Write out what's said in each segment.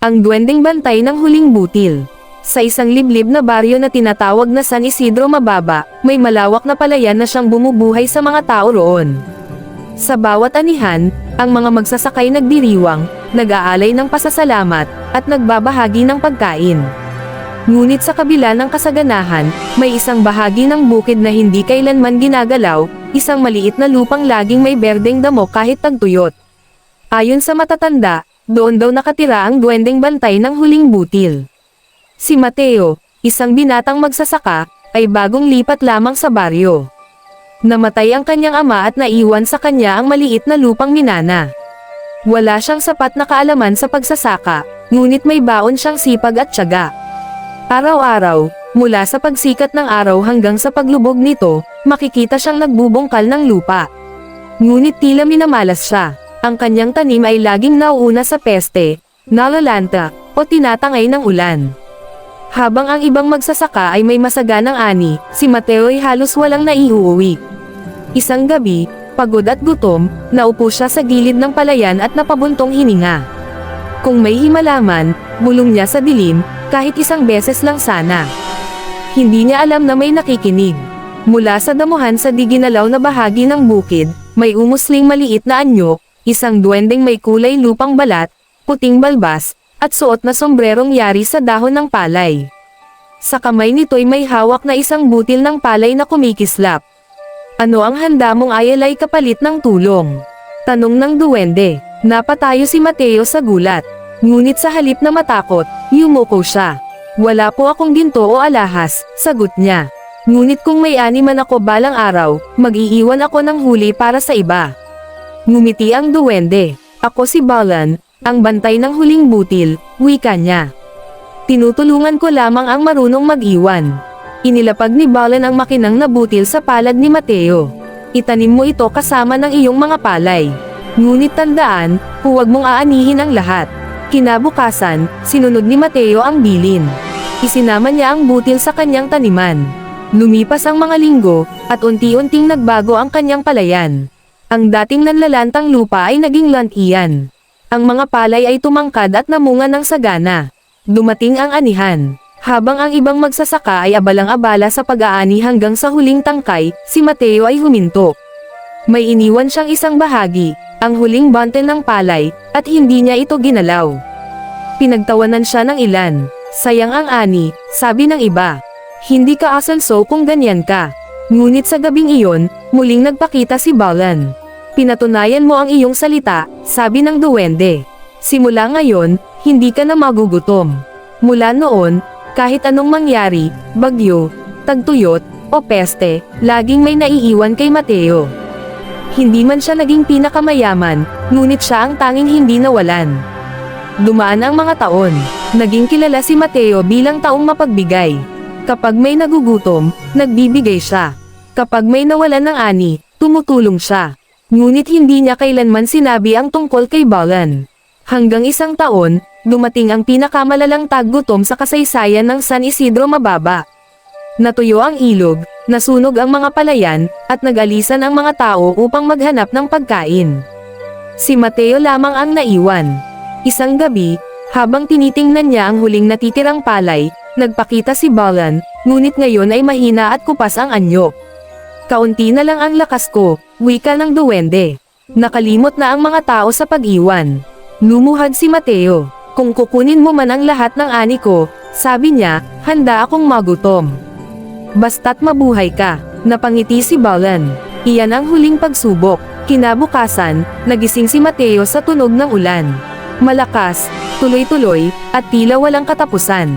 Ang duwendeng bantay ng huling butil. Sa isang liblib na baryo na tinatawag na San Isidro Mababa, may malawak na palayan na siyang bumubuhay sa mga tao roon. Sa bawat anihan, ang mga magsasakay nagdiriwang, nag-aalay ng pasasalamat, at nagbabahagi ng pagkain. Ngunit sa kabila ng kasaganahan, may isang bahagi ng bukid na hindi kailanman ginagalaw, isang maliit na lupang laging may berdeng damo kahit tagtuyot. Ayon sa matatanda, doon daw nakatira ang duwendeng bantay ng huling butil. Si Mateo, isang binatang magsasaka, ay bagong lipat lamang sa baryo. Namatay ang kanyang ama at naiwan sa kanya ang maliit na lupang minana. Wala siyang sapat na kaalaman sa pagsasaka, ngunit may baon siyang sipag at tiyaga. Araw-araw, mula sa pagsikat ng araw hanggang sa paglubog nito, makikita siyang nagbubungkal ng lupa. Ngunit tila minamalas siya. Ang kanyang tanim ay laging nauuna sa peste, nalalanta, o tinatangay ng ulan. Habang ang ibang magsasaka ay may masaganang ani, si Mateo ay halos walang naiuuwi. Isang gabi, pagod at gutom, naupo siya sa gilid ng palayan at napabuntong hininga. Kung may himalaman, bulong niya sa dilim, kahit isang beses lang sana. Hindi niya alam na may nakikinig. Mula sa damuhan sa di ginalaw na bahagi ng bukid, may umusling maliit na anyo, isang duwendeng may kulay lupang balat, puting balbas, at suot na sombrerong yari sa dahon ng palay. Sa kamay nito'y may hawak na isang butil ng palay na kumikislap. Ano ang handa mong ayalay kapalit ng tulong? Tanong ng duwende. Napatayo si Mateo sa gulat. Ngunit sa halip na matakot, yumuko siya. Wala po akong ginto o alahas, sagot niya. Ngunit kung may ani man ako balang araw, mag-iiwan ako ng huli para sa iba. Ngumiti ang duwende. Ako si Balan, ang bantay ng huling butil, wika niya. Tinutulungan ko lamang ang marunong mag-iwan. Inilapag ni Balan ang makinang na butil sa palad ni Mateo. Itanim mo ito kasama ng iyong mga palay. Ngunit tandaan, huwag mong aanihin ang lahat. Kinabukasan, sinunod ni Mateo ang bilin. Isinama niya ang butil sa kanyang taniman. Lumipas ang mga linggo, at unti-unting nagbago ang kanyang palayan. Ang dating nanlalantang lupa ay naging lantian. Ang mga palay ay tumangkad at namunga ng sagana. Dumating ang anihan. Habang ang ibang magsasaka ay abalang-abala sa pag-aani hanggang sa huling tangkay, si Mateo ay huminto. May iniwan siyang isang bahagi, ang huling bante ng palay, at hindi niya ito ginalaw. Pinagtawanan siya ng ilan. Sayang ang ani, sabi ng iba. Hindi ka asalso kung ganyan ka. Ngunit sa gabing iyon, muling nagpakita si Balan. Pinatunayan mo ang iyong salita, sabi ng duwende. Simula ngayon, hindi ka na magugutom. Mula noon, kahit anong mangyari, bagyo, tagtuyot, o peste, laging may naiiwan kay Mateo. Hindi man siya naging pinakamayaman, ngunit siya ang tanging hindi nawalan. Dumaan ang mga taon. Naging kilala si Mateo bilang taong mapagbigay. Kapag may nagugutom, nagbibigay siya. Kapag may nawalan ng ani, tumutulong siya. Ngunit hindi niya kailanman sinabi ang tungkol kay Balan. Hanggang isang taon, dumating ang pinakamalalang taggutom sa kasaysayan ng San Isidro Mababa. Natuyo ang ilog, nasunog ang mga palayan, at nag-alisan ang mga tao upang maghanap ng pagkain. Si Mateo lamang ang naiwan. Isang gabi, habang tinitingnan niya ang huling natitirang palay, nagpakita si Balan, ngunit ngayon ay mahina at kupas ang anyo. Kaunti na lang ang lakas ko, wika ng duwende. Nakalimot na ang mga tao sa pag-iwan. Lumuhad si Mateo. Kung kukunin mo man ang lahat ng ani ko, sabi niya, handa akong magutom. Basta't mabuhay ka, napangiti si Balan. Iyan ang huling pagsubok. Kinabukasan, nagising si Mateo sa tunog ng ulan. Malakas, tuloy-tuloy, at tila walang katapusan.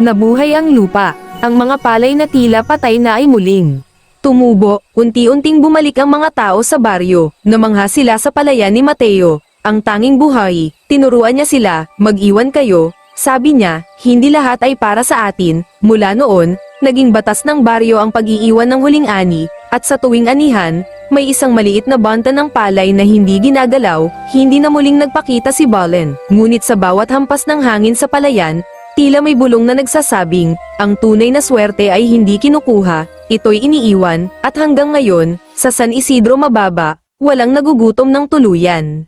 Nabuhay ang lupa, ang mga palay na tila patay na ay muling tumubo. Unti-unting bumalik ang mga tao sa baryo. Namangha sila sa palayan ni Mateo, ang tanging buhay. Tinuruan niya sila, mag-iwan kayo. Sabi niya, hindi lahat ay para sa atin. Mula noon, naging batas ng baryo ang pag-iiwan ng huling ani, at sa tuwing anihan, may isang maliit na banta ng palay na hindi ginagalaw. Hindi na muling nagpakita si Balan. Ngunit sa bawat hampas ng hangin sa palayan, tila may bulong na nagsasabing, ang tunay na swerte ay hindi kinukuha, ito'y iniiwan, at hanggang ngayon, sa San Isidro Mababa, walang nagugutom ng tuluyan.